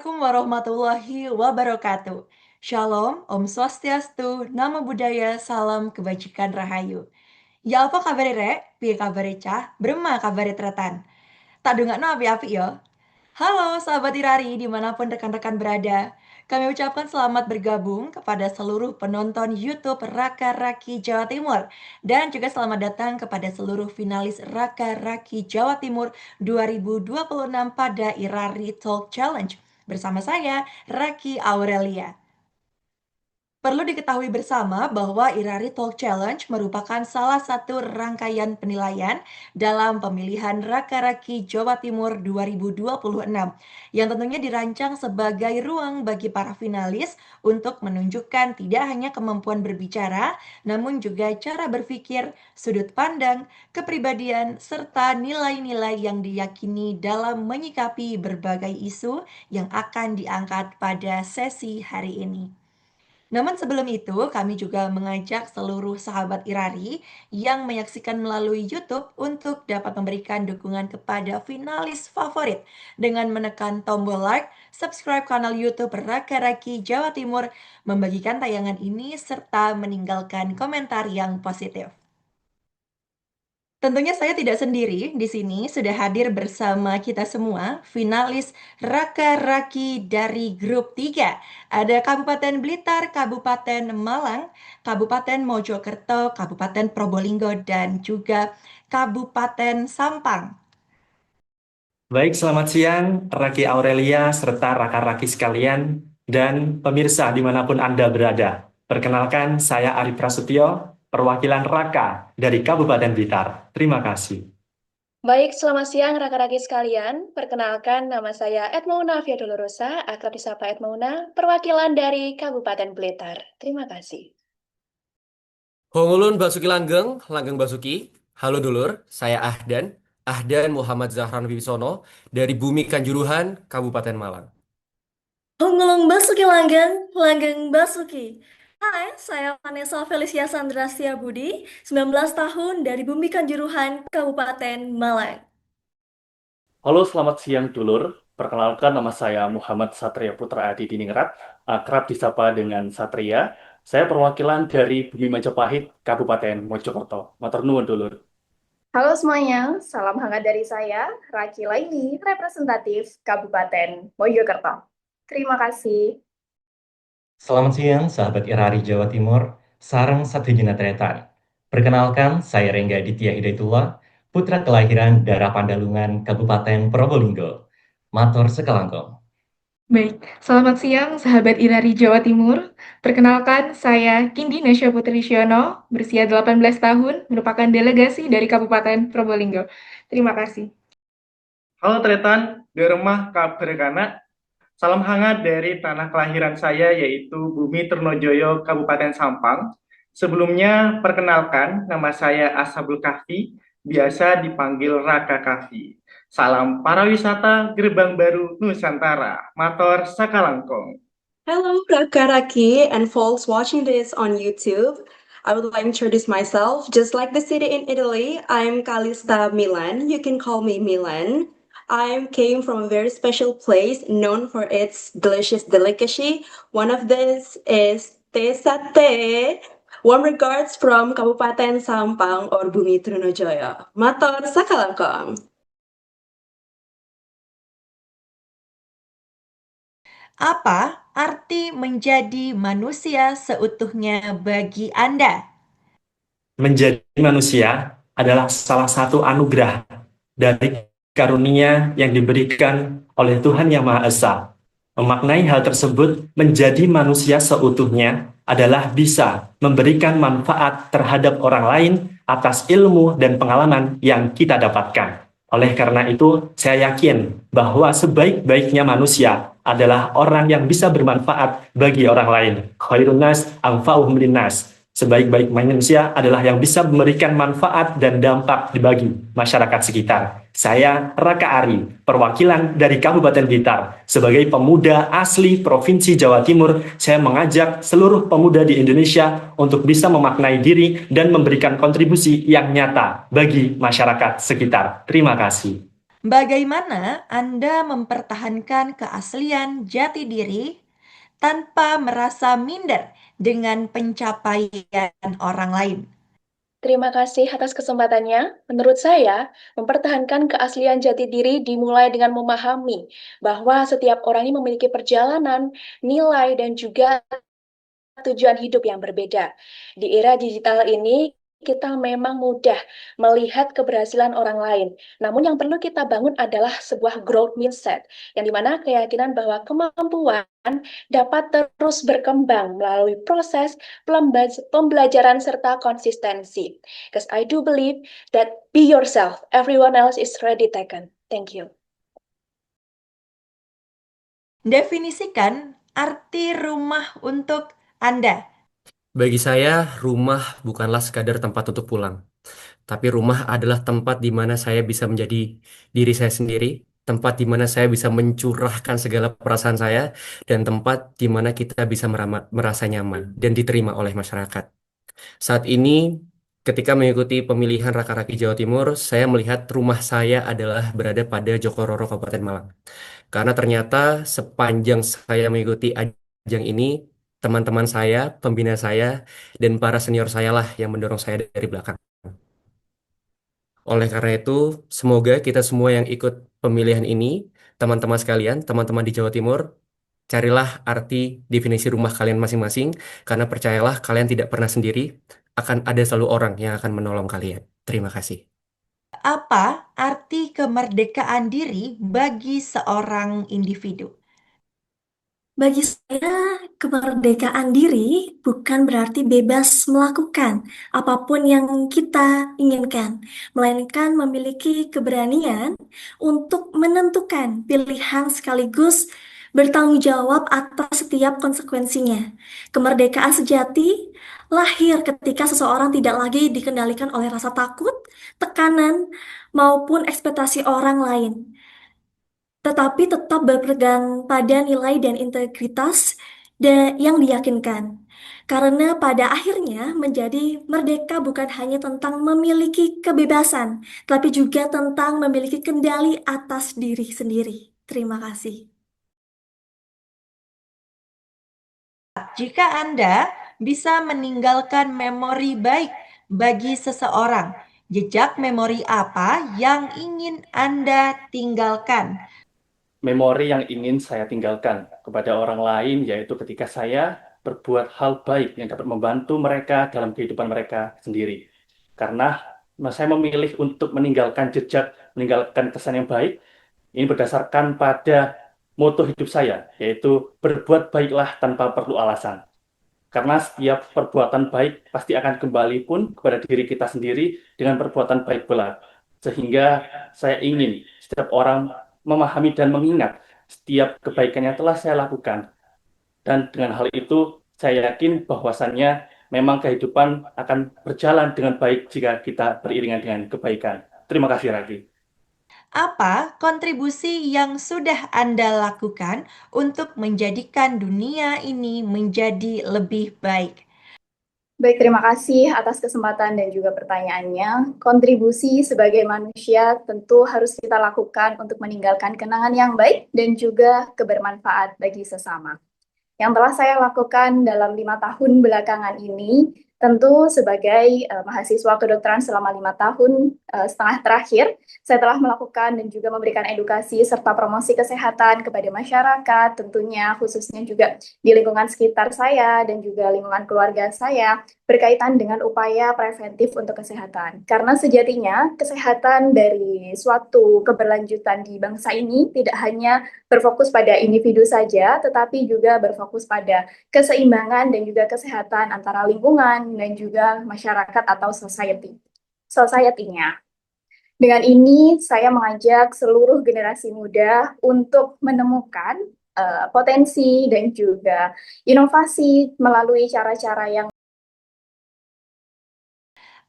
Assalamualaikum warahmatullahi wabarakatuh. Shalom, Om Swastiastu, Namo Buddhaya, Salam Kebajikan Rahayu. Ya apa kabar rek? Piye kabar cah? Berema kabar tretan? Tak dongakno api-api ya. Halo sahabat Irari dimanapun rekan-rekan berada. Kami ucapkan selamat bergabung kepada seluruh penonton YouTube Raka Raki Jawa Timur. Dan juga selamat datang kepada seluruh finalis Raka Raki Jawa Timur 2026 pada Irari Talk Challenge. Bersama saya, Raki Aurelia. Perlu diketahui bersama bahwa Irari Talk Challenge merupakan salah satu rangkaian penilaian dalam pemilihan Raka-Raki Jawa Timur 2026 yang tentunya dirancang sebagai ruang bagi para finalis untuk menunjukkan tidak hanya kemampuan berbicara, namun juga cara berpikir, sudut pandang, kepribadian, serta nilai-nilai yang diyakini dalam menyikapi berbagai isu yang akan diangkat pada sesi hari ini. Namun sebelum itu, kami juga mengajak seluruh sahabat Irari yang menyaksikan melalui YouTube untuk dapat memberikan dukungan kepada finalis favorit dengan menekan tombol like, subscribe kanal YouTube Raka Raki Jawa Timur, membagikan tayangan ini, serta meninggalkan komentar yang positif. Tentunya saya tidak sendiri, di sini sudah hadir bersama kita semua, finalis Raka Raki dari grup 3. Ada Kabupaten Blitar, Kabupaten Malang, Kabupaten Mojokerto, Kabupaten Probolinggo, dan juga Kabupaten Sampang. Baik, selamat siang Raki Aurelia serta Raka-Raki sekalian dan pemirsa dimanapun Anda berada. Perkenalkan, saya Ari Prasetyo, perwakilan Raka dari Kabupaten Blitar. Terima kasih. Baik, selamat siang rekan-rekan sekalian. Perkenalkan, nama saya Edmauna Fiadolorosa, akrab disapa Edmauna, perwakilan dari Kabupaten Blitar. Terima kasih. Hongulun Basuki Langgeng, Langgeng Basuki. Halo dulur, saya Ahdan Muhammad Zahran Wibisono dari Bumi Kanjuruhan, Kabupaten Malang. Honggulung Basuki Langgeng, Langgeng Basuki. Hai, saya Vanessa Felicia Sandra Budi, 19 tahun dari Bumi Kanjuruhan, Kabupaten Malang. Halo, selamat siang dulur. Perkenalkan, nama saya Muhammad Satria Putra Adi Diningrat, akrab disapa dengan Satria. Saya perwakilan dari Bumi Majapahit, Kabupaten Mojokerto. Matur nuwun dulur. Halo semuanya, salam hangat dari saya, Raki Laini, representatif Kabupaten Mojokerto. Terima kasih. Selamat siang, sahabat Irari Jawa Timur, sarang satujina tretan. Perkenalkan, saya Rengga Aditya Hidayatullah, putra kelahiran daerah Pandalungan, Kabupaten Probolinggo. Matur sekelangkong. Baik, selamat siang sahabat Irari Jawa Timur. Perkenalkan, saya Kindi Nasya Putri Siono, berusia 18 tahun, merupakan delegasi dari Kabupaten Probolinggo. Terima kasih. Halo Tretan, di rumah kabar kana. Salam hangat dari tanah kelahiran saya yaitu Bumi Trunojoyo, Kabupaten Sampang. Sebelumnya, perkenalkan, nama saya Ashabul Kahfi, biasa dipanggil Raka Kahfi. Salam para wisata Gerbang Baru Nusantara. Matur sakalangkong. Hello, Raka Raki and folks watching this on YouTube. I would like to introduce myself. Just like the city in Italy, I'm Calista Milan. You can call me Milan. I came from a very special place known for its delicious delicacy. One of this is Tesate. Warm regards from Kabupaten Sampang or Bumi Trunojoyo. Matur sakalangkong. Apa arti menjadi manusia seutuhnya bagi Anda? Menjadi manusia adalah salah satu anugerah dari karunia yang diberikan oleh Tuhan Yang Maha Esa. Memaknai hal tersebut, menjadi manusia seutuhnya adalah bisa memberikan manfaat terhadap orang lain atas ilmu dan pengalaman yang kita dapatkan. Oleh karena itu, saya yakin bahwa sebaik-baiknya manusia adalah orang yang bisa bermanfaat bagi orang lain. Khairun nas anfa'uhum linnas. Sebaik-baik manusia adalah yang bisa memberikan manfaat dan dampak bagi masyarakat sekitar. Saya Raka Ari, perwakilan dari Kabupaten Blitar. Sebagai pemuda asli Provinsi Jawa Timur, saya mengajak seluruh pemuda di Indonesia untuk bisa memaknai diri dan memberikan kontribusi yang nyata bagi masyarakat sekitar. Terima kasih. Bagaimana Anda mempertahankan keaslian jati diri tanpa merasa minder dengan pencapaian orang lain? Terima kasih atas kesempatannya. Menurut saya, mempertahankan keaslian jati diri dimulai dengan memahami bahwa setiap orang ini memiliki perjalanan, nilai, dan juga tujuan hidup yang berbeda. Di era digital ini, kita memang mudah melihat keberhasilan orang lain. Namun yang perlu kita bangun adalah sebuah growth mindset, yang dimana keyakinan bahwa kemampuan dapat terus berkembang melalui proses pembelajaran serta konsistensi. Because I do believe that be yourself, everyone else is already taken. Thank you. Definisikan arti rumah untuk Anda. Bagi saya, rumah bukanlah sekadar tempat untuk pulang, tapi rumah adalah tempat di mana saya bisa menjadi diri saya sendiri, tempat di mana saya bisa mencurahkan segala perasaan saya, dan tempat di mana kita bisa merasa nyaman dan diterima oleh masyarakat. Saat ini, ketika mengikuti pemilihan Raka-Raki Jawa Timur, saya melihat rumah saya adalah berada pada Jokororo, Kabupaten Malang. Karena ternyata sepanjang saya mengikuti ajang ini, teman-teman saya, pembina saya, dan para senior saya lah yang mendorong saya dari belakang. Oleh karena itu, semoga kita semua yang ikut pemilihan ini, teman-teman sekalian, teman-teman di Jawa Timur, carilah arti definisi rumah kalian masing-masing, karena percayalah kalian tidak pernah sendiri, akan ada selalu orang yang akan menolong kalian. Terima kasih. Apa arti kemerdekaan diri bagi seorang individu? Bagi saya, kemerdekaan diri bukan berarti bebas melakukan apapun yang kita inginkan, melainkan memiliki keberanian untuk menentukan pilihan sekaligus bertanggung jawab atas setiap konsekuensinya. Kemerdekaan sejati lahir ketika seseorang tidak lagi dikendalikan oleh rasa takut, tekanan, maupun ekspektasi orang lain, tetapi tetap berpegang pada nilai dan integritas yang diyakinkan. Karena pada akhirnya menjadi merdeka bukan hanya tentang memiliki kebebasan, tapi juga tentang memiliki kendali atas diri sendiri. Terima kasih. Jika Anda bisa meninggalkan memori baik bagi seseorang, jejak memori apa yang ingin Anda tinggalkan? Memori yang ingin saya tinggalkan kepada orang lain yaitu ketika saya berbuat hal baik yang dapat membantu mereka dalam kehidupan mereka sendiri. Karena saya memilih untuk meninggalkan jejak, meninggalkan kesan yang baik, ini berdasarkan pada moto hidup saya, yaitu berbuat baiklah tanpa perlu alasan. Karena setiap perbuatan baik pasti akan kembali pun kepada diri kita sendiri dengan perbuatan baik pula. Sehingga saya ingin setiap orang memahami dan mengingat setiap kebaikan yang telah saya lakukan. Dan dengan hal itu, saya yakin bahwasannya memang kehidupan akan berjalan dengan baik jika kita beriringan dengan kebaikan. Terima kasih, Raki. Apa kontribusi yang sudah Anda lakukan untuk menjadikan dunia ini menjadi lebih baik? Baik, terima kasih atas kesempatan dan juga pertanyaannya. Kontribusi sebagai manusia tentu harus kita lakukan untuk meninggalkan kenangan yang baik dan juga kebermanfaat bagi sesama. Yang telah saya lakukan dalam 5 tahun belakangan ini, tentu sebagai mahasiswa kedokteran selama 5 tahun setengah terakhir, saya telah melakukan dan juga memberikan edukasi serta promosi kesehatan kepada masyarakat, tentunya khususnya juga di lingkungan sekitar saya dan juga lingkungan keluarga saya, berkaitan dengan upaya preventif untuk kesehatan. Karena sejatinya kesehatan dari suatu keberlanjutan di bangsa ini tidak hanya berfokus pada individu saja, tetapi juga berfokus pada keseimbangan dan juga kesehatan antara lingkungan dan juga masyarakat atau society-nya. Dengan ini, saya mengajak seluruh generasi muda untuk menemukan potensi dan juga inovasi melalui cara-cara yang.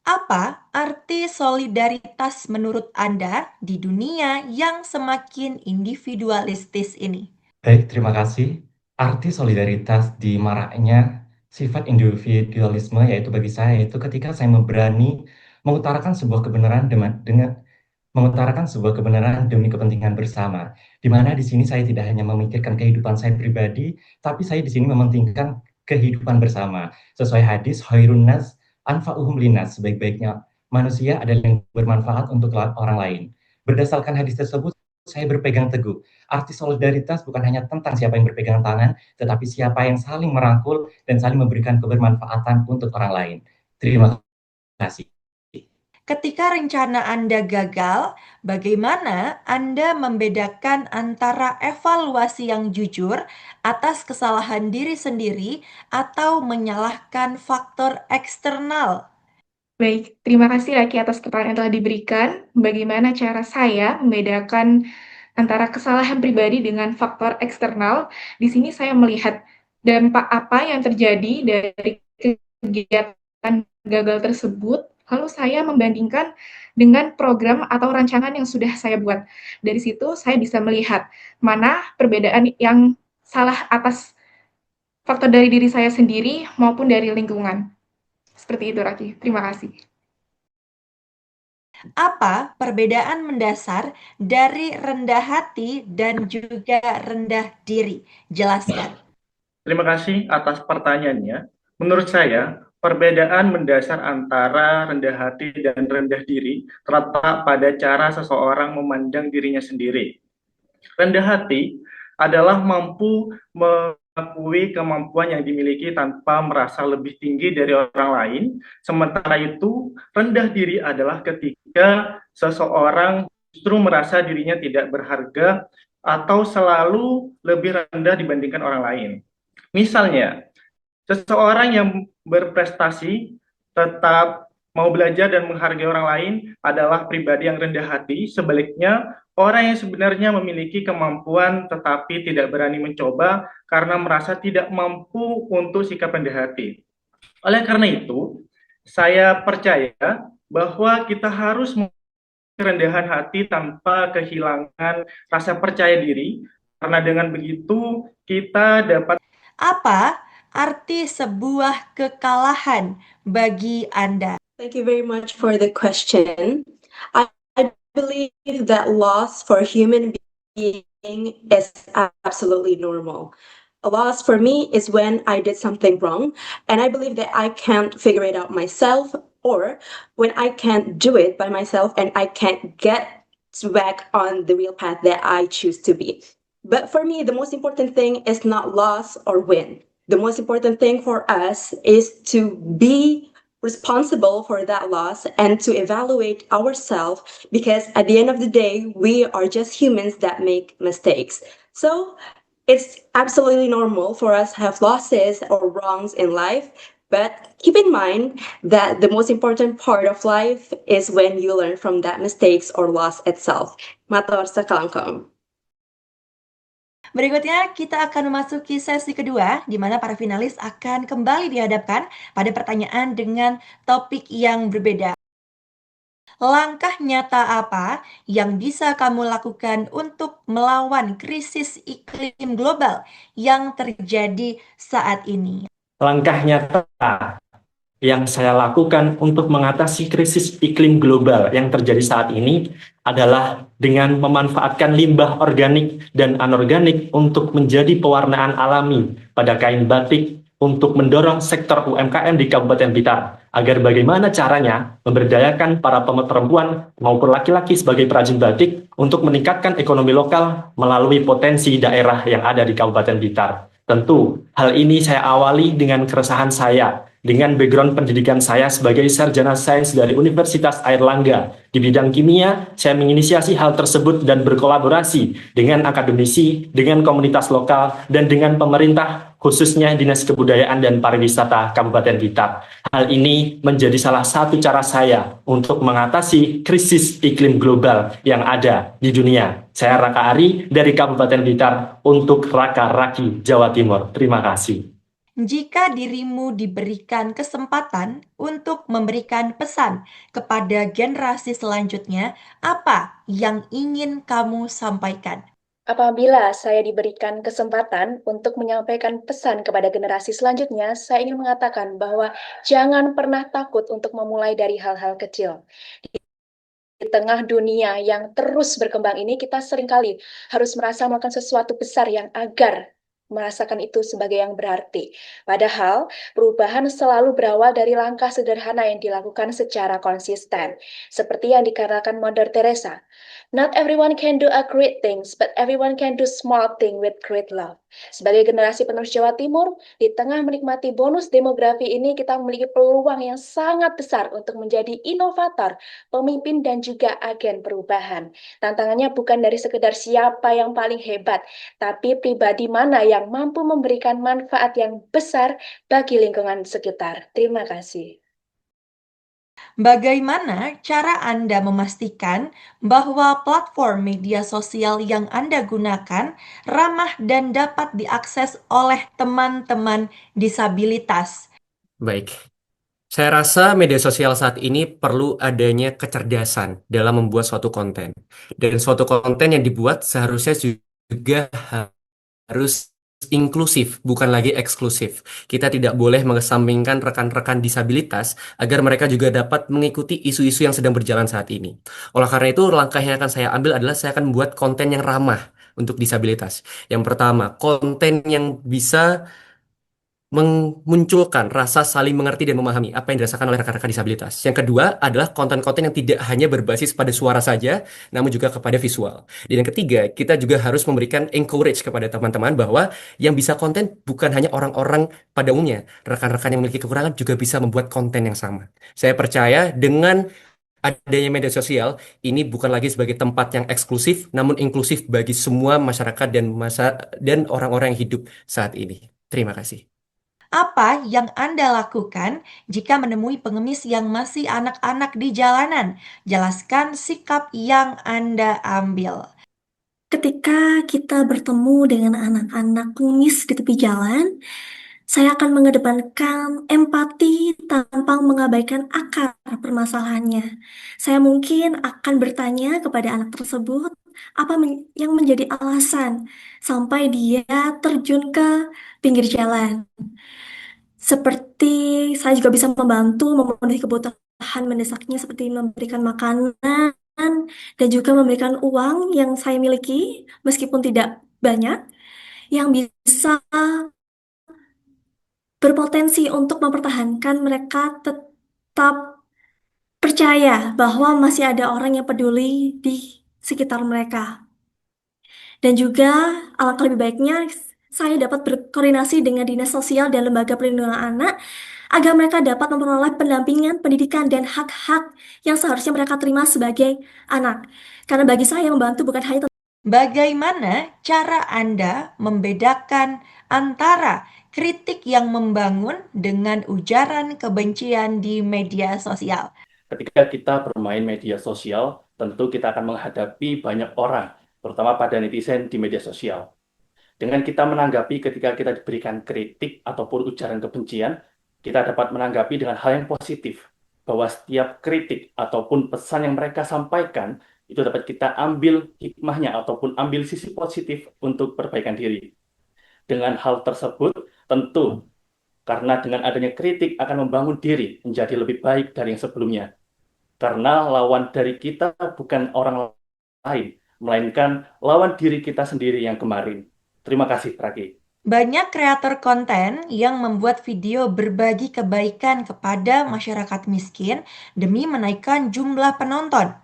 Apa arti solidaritas menurut Anda di dunia yang semakin individualistis ini? Baik, terima kasih. Arti solidaritas di maraknya sifat individualisme yaitu bagi saya itu ketika saya berani mengutarakan sebuah kebenaran dengan mengutarakan sebuah kebenaran demi kepentingan bersama. Di mana di sini saya tidak hanya memikirkan kehidupan saya pribadi, tapi saya di sini mementingkan kehidupan bersama. Sesuai hadis, khairun nas anfa'uhum linnas, sebaik-baiknya manusia adalah yang bermanfaat untuk orang lain. Berdasarkan hadis tersebut, saya berpegang teguh. Arti solidaritas bukan hanya tentang siapa yang berpegang tangan, tetapi siapa yang saling merangkul dan saling memberikan kebermanfaatan untuk orang lain. Terima kasih. Ketika rencana Anda gagal, bagaimana Anda membedakan antara evaluasi yang jujur atas kesalahan diri sendiri atau menyalahkan faktor eksternal? Baik, terima kasih Aki atas pertanyaan yang telah diberikan. Bagaimana cara saya membedakan antara kesalahan pribadi dengan faktor eksternal? Di sini saya melihat dampak apa yang terjadi dari kegiatan gagal tersebut, lalu saya membandingkan dengan program atau rancangan yang sudah saya buat. Dari situ saya bisa melihat mana perbedaan yang salah atas faktor dari diri saya sendiri maupun dari lingkungan. Seperti itu, Raki. Terima kasih. Apa perbedaan mendasar dari rendah hati dan juga rendah diri? Jelaskan. Terima kasih atas pertanyaannya. Menurut saya, perbedaan mendasar antara rendah hati dan rendah diri terletak pada cara seseorang memandang dirinya sendiri. Rendah hati adalah mampu mengakui kemampuan yang dimiliki tanpa merasa lebih tinggi dari orang lain. Sementara itu, rendah diri adalah ketika seseorang justru merasa dirinya tidak berharga atau selalu lebih rendah dibandingkan orang lain. Misalnya, seseorang yang berprestasi tetap mau belajar dan menghargai orang lain adalah pribadi yang rendah hati. Sebaliknya, orang yang sebenarnya memiliki kemampuan tetapi tidak berani mencoba karena merasa tidak mampu untuk sikap rendah hati. Oleh karena itu, saya percaya bahwa kita harus kerendahan hati tanpa kehilangan rasa percaya diri, karena dengan begitu kita dapat. Apa arti sebuah kekalahan bagi Anda? Thank you very much for the question. I believe that loss for human being is absolutely normal. A loss for me is when I did something wrong and I believe that I can't figure it out myself, or when I can't do it by myself and I can't get back on the real path that I choose to be. But for me, the most important thing is not loss or win. The most important thing for us is to be responsible for that loss and to evaluate ourselves, because at the end of the day, we are just humans that make mistakes. So it's absolutely normal for us to have losses or wrongs in life, but keep in mind that the most important part of life is when you learn from that mistakes or loss itself. Matur sakalangkong. Berikutnya kita akan memasuki sesi kedua di mana para finalis akan kembali dihadapkan pada pertanyaan dengan topik yang berbeda. Langkah nyata apa yang bisa kamu lakukan untuk melawan krisis iklim global yang terjadi saat ini? Langkah nyata yang saya lakukan untuk mengatasi krisis iklim global yang terjadi saat ini adalah dengan memanfaatkan limbah organik dan anorganik untuk menjadi pewarnaan alami pada kain batik untuk mendorong sektor UMKM di Kabupaten Blitar agar bagaimana caranya memberdayakan para perempuan maupun laki-laki sebagai perajin batik untuk meningkatkan ekonomi lokal melalui potensi daerah yang ada di Kabupaten Blitar. Tentu, hal ini saya awali dengan keresahan saya dengan background pendidikan saya sebagai sarjana sains dari Universitas Airlangga. Di bidang kimia, saya menginisiasi hal tersebut dan berkolaborasi dengan akademisi, dengan komunitas lokal, dan dengan pemerintah, khususnya Dinas Kebudayaan dan Pariwisata Kabupaten Blitar. Hal ini menjadi salah satu cara saya untuk mengatasi krisis iklim global yang ada di dunia. Saya Raka Ari dari Kabupaten Blitar untuk Raka Raki, Jawa Timur. Terima kasih. Jika dirimu diberikan kesempatan untuk memberikan pesan kepada generasi selanjutnya, apa yang ingin kamu sampaikan? Apabila saya diberikan kesempatan untuk menyampaikan pesan kepada generasi selanjutnya, saya ingin mengatakan bahwa jangan pernah takut untuk memulai dari hal-hal kecil. Di tengah dunia yang terus berkembang ini, kita seringkali harus merasa melakukan sesuatu besar yang agar merasakan itu sebagai yang berarti. Padahal, perubahan selalu berawal dari langkah sederhana yang dilakukan secara konsisten. Seperti yang dikatakan Mother Teresa, "Not everyone can do a great things, but everyone can do small thing with great love." Sebagai generasi penerus Jawa Timur, di tengah menikmati bonus demografi ini, kita memiliki peluang yang sangat besar untuk menjadi inovator, pemimpin, dan juga agen perubahan. Tantangannya bukan dari sekedar siapa yang paling hebat, tapi pribadi mana yang mampu memberikan manfaat yang besar bagi lingkungan sekitar. Terima kasih. Bagaimana cara Anda memastikan bahwa platform media sosial yang Anda gunakan ramah dan dapat diakses oleh teman-teman disabilitas? Baik, saya rasa media sosial saat ini perlu adanya kecerdasan dalam membuat suatu konten. Dan suatu konten yang dibuat seharusnya juga harus inklusif, bukan lagi eksklusif. Kita tidak boleh mengesampingkan rekan-rekan disabilitas agar mereka juga dapat mengikuti isu-isu yang sedang berjalan saat ini. Oleh karena itu, langkah yang akan saya ambil adalah saya akan membuat konten yang ramah untuk disabilitas. Yang pertama, konten yang bisa memunculkan rasa saling mengerti dan memahami apa yang dirasakan oleh rekan-rekan disabilitas. Yang kedua adalah konten-konten yang tidak hanya berbasis pada suara saja, namun juga kepada visual. Dan yang ketiga, kita juga harus memberikan encourage kepada teman-teman bahwa yang bisa konten bukan hanya orang-orang pada umumnya. Rekan-rekan yang memiliki kekurangan juga bisa membuat konten yang sama. Saya percaya dengan adanya media sosial, ini bukan lagi sebagai tempat yang eksklusif, namun inklusif bagi semua masyarakat dan orang-orang yang hidup saat ini. Terima kasih. Apa yang Anda lakukan jika menemui pengemis yang masih anak-anak di jalanan? Jelaskan sikap yang Anda ambil. Ketika kita bertemu dengan anak-anak pengemis di tepi jalan, saya akan mengedepankan empati tanpa mengabaikan akar permasalahannya. Saya mungkin akan bertanya kepada anak tersebut apa yang menjadi alasan sampai dia terjun ke pinggir jalan. Seperti saya juga bisa membantu memenuhi kebutuhan mendesaknya seperti memberikan makanan dan juga memberikan uang yang saya miliki meskipun tidak banyak yang bisa berpotensi untuk mempertahankan mereka tetap percaya bahwa masih ada orang yang peduli di sekitar mereka. Dan juga alangkah lebih baiknya saya dapat berkoordinasi dengan dinas sosial dan lembaga perlindungan anak agar mereka dapat memperoleh pendampingan, pendidikan, dan hak-hak yang seharusnya mereka terima sebagai anak. Karena bagi saya membantu bukan hanya Bagaimana cara Anda membedakan antara kritik yang membangun dengan ujaran kebencian di media sosial? Ketika kita bermain media sosial, tentu kita akan menghadapi banyak orang, terutama pada netizen di media sosial. Dengan kita menanggapi ketika kita diberikan kritik ataupun ujaran kebencian, kita dapat menanggapi dengan hal yang positif, bahwa setiap kritik ataupun pesan yang mereka sampaikan, itu dapat kita ambil hikmahnya ataupun ambil sisi positif untuk perbaikan diri. Dengan hal tersebut, tentu karena dengan adanya kritik akan membangun diri menjadi lebih baik dari yang sebelumnya. Karena lawan dari kita bukan orang lain, melainkan lawan diri kita sendiri yang kemarin. Terima kasih, Raki. Banyak kreator konten yang membuat video berbagi kebaikan kepada masyarakat miskin demi menaikkan jumlah penonton.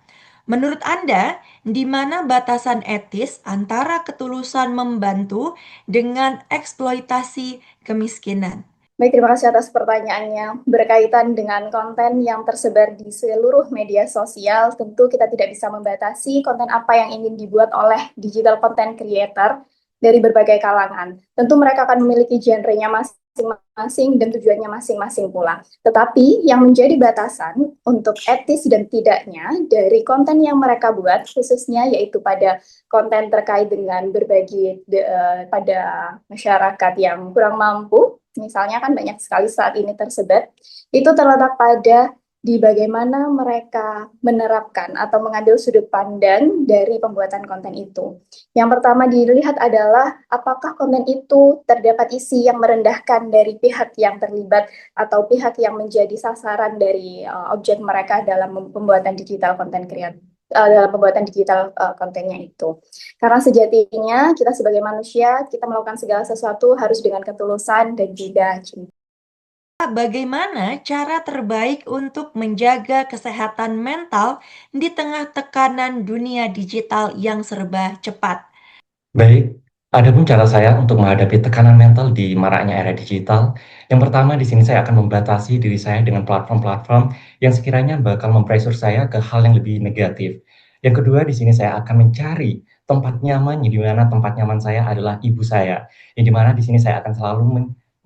Menurut Anda, di mana batasan etis antara ketulusan membantu dengan eksploitasi kemiskinan? Baik, terima kasih atas pertanyaannya. Berkaitan dengan konten yang tersebar di seluruh media sosial, tentu kita tidak bisa membatasi konten apa yang ingin dibuat oleh digital content creator dari berbagai kalangan. Tentu mereka akan memiliki genrenya masing-masing dan tujuannya masing-masing pula. Tetapi yang menjadi batasan untuk etis dan tidaknya dari konten yang mereka buat, khususnya yaitu pada konten terkait dengan berbagi pada masyarakat yang kurang mampu, misalnya kan banyak sekali saat ini tersebar, itu terletak pada di bagaimana mereka menerapkan atau mengambil sudut pandang dari pembuatan konten itu. Yang pertama dilihat adalah apakah konten itu terdapat isi yang merendahkan dari pihak yang terlibat atau pihak yang menjadi sasaran dari objek mereka dalam pembuatan digital content dalam pembuatan digital kontennya itu. Karena sejatinya kita sebagai manusia, kita melakukan segala sesuatu harus dengan ketulusan dan juga cinta. Bagaimana cara terbaik untuk menjaga kesehatan mental di tengah tekanan dunia digital yang serba cepat? Baik, adapun cara saya untuk menghadapi tekanan mental di maraknya era digital, yang pertama di sini saya akan membatasi diri saya dengan platform-platform yang sekiranya bakal mempressure saya ke hal yang lebih negatif. Yang kedua di sini saya akan mencari tempat nyaman, yang di mana tempat nyaman saya adalah ibu saya, yang di mana di sini saya akan selalu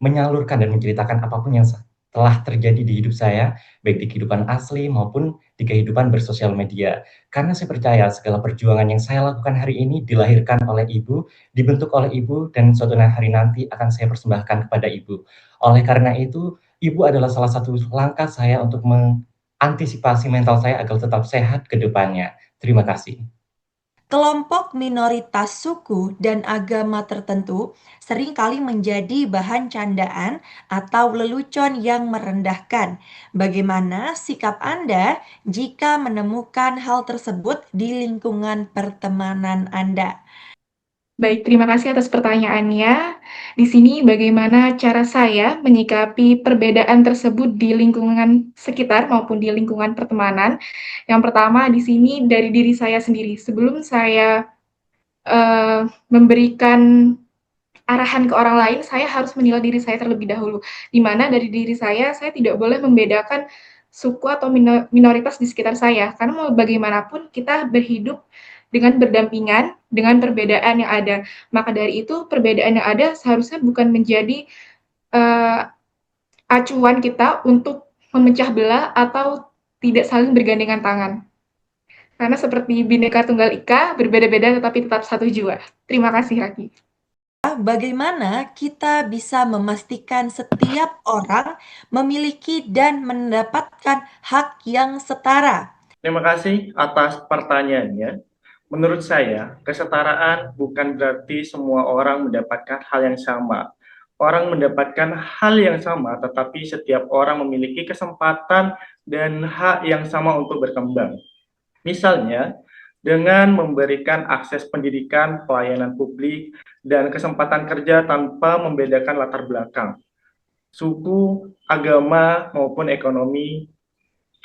menyalurkan dan menceritakan apapun yang telah terjadi di hidup saya, baik di kehidupan asli maupun di kehidupan bersosial media. Karena saya percaya segala perjuangan yang saya lakukan hari ini dilahirkan oleh ibu, dibentuk oleh ibu, dan suatu hari nanti akan saya persembahkan kepada ibu. Oleh karena itu, ibu adalah salah satu langkah saya untuk mengantisipasi mental saya agar tetap sehat ke depannya. Terima kasih. Kelompok minoritas suku dan agama tertentu seringkali menjadi bahan candaan atau lelucon yang merendahkan. Bagaimana sikap Anda jika menemukan hal tersebut di lingkungan pertemanan Anda? Baik, terima kasih atas pertanyaannya. Di sini bagaimana cara saya menyikapi perbedaan tersebut di lingkungan sekitar maupun di lingkungan pertemanan. Yang pertama di sini dari diri saya sendiri. Sebelum saya memberikan arahan ke orang lain, saya harus menilai diri saya terlebih dahulu. Di mana dari diri saya tidak boleh membedakan suku atau minoritas di sekitar saya. Karena mau bagaimanapun kita berhidup dengan berdampingan dengan perbedaan yang ada. Maka dari itu perbedaan yang ada seharusnya bukan menjadi acuan kita untuk memecah belah atau tidak saling bergandengan tangan. Karena seperti Bhinneka Tunggal Ika, berbeda-beda tetapi tetap satu jua. Terima kasih, Raki. Bagaimana kita bisa memastikan setiap orang memiliki dan mendapatkan hak yang setara? Terima kasih atas pertanyaannya. Menurut saya, kesetaraan bukan berarti semua orang mendapatkan hal yang sama. Orang mendapatkan hal yang sama, tetapi setiap orang memiliki kesempatan dan hak yang sama untuk berkembang. Misalnya, dengan memberikan akses pendidikan, pelayanan publik, dan kesempatan kerja tanpa membedakan latar belakang, suku, agama, maupun ekonomi.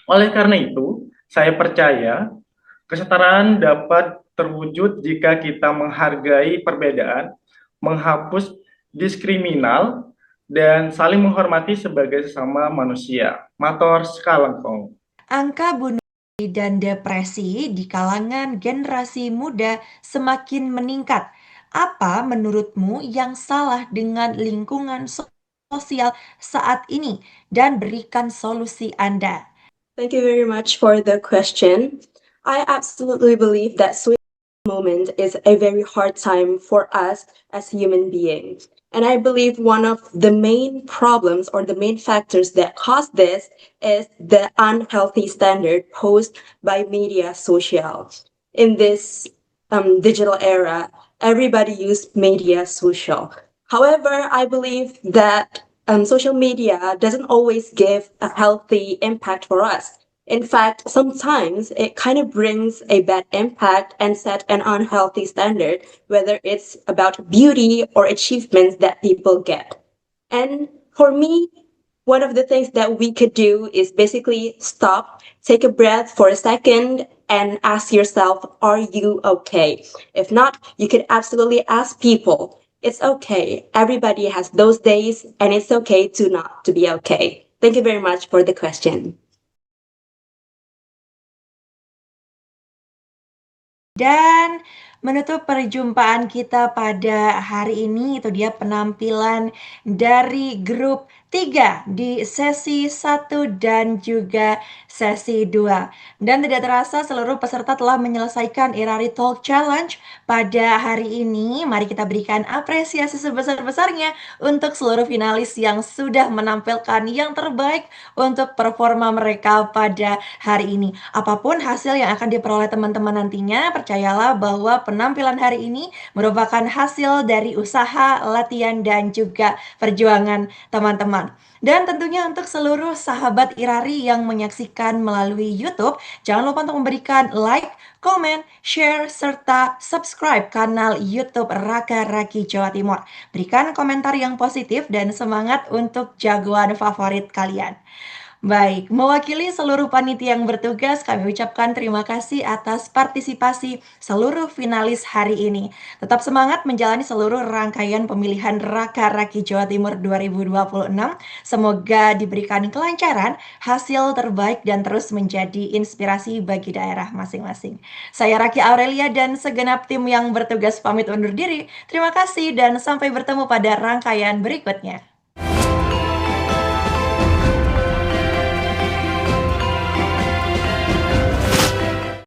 Oleh karena itu, saya percaya kesetaraan dapat terwujud jika kita menghargai perbedaan, menghapus diskriminal, dan saling menghormati sebagai sesama manusia. Matur sekalengkong. Angka bunuh diri dan depresi di kalangan generasi muda semakin meningkat. Apa menurutmu yang salah dengan lingkungan sosial saat ini dan berikan solusi Anda? Thank you very much for the question. I absolutely believe that suicide moment is a very hard time for us as human beings. And I believe one of the main problems or the main factors that cause this is the unhealthy standard posed by media social. In this digital era, everybody uses media social. However, I believe that social media doesn't always give a healthy impact for us. In fact, sometimes it kind of brings a bad impact and set an unhealthy standard, whether it's about beauty or achievements that people get. And for me, one of the things that we could do is basically stop, take a breath for a second, and ask yourself, are you okay? If not, you could absolutely ask people. It's okay. Everybody has those days, and it's okay to not to be okay. Thank you very much for the question. Dan menutup perjumpaan kita pada hari ini, itu dia penampilan dari grup 3 di sesi 1 dan juga sesi 2. Dan tidak terasa seluruh peserta telah menyelesaikan Irari Talk Challenge pada hari ini. Mari kita berikan apresiasi sebesar-besarnya untuk seluruh finalis yang sudah menampilkan yang terbaik untuk performa mereka pada hari ini. Apapun hasil yang akan diperoleh teman-teman nantinya, percayalah bahwa penampilan hari ini merupakan hasil dari usaha, latihan, dan juga perjuangan teman-teman. Dan tentunya untuk seluruh sahabat Irari yang menyaksikan melalui YouTube, jangan lupa untuk memberikan like, komen, share, serta subscribe kanal YouTube Raka Raki Jawa Timur. Berikan komentar yang positif dan semangat untuk jagoan favorit kalian. Baik, mewakili seluruh panitia yang bertugas, kami ucapkan terima kasih atas partisipasi seluruh finalis hari ini. Tetap semangat menjalani seluruh rangkaian pemilihan Raka Raki Jawa Timur 2026. Semoga diberikan kelancaran, hasil terbaik, dan terus menjadi inspirasi bagi daerah masing-masing. Saya Raki Aurelia dan segenap tim yang bertugas pamit undur diri. Terima kasih dan sampai bertemu pada rangkaian berikutnya.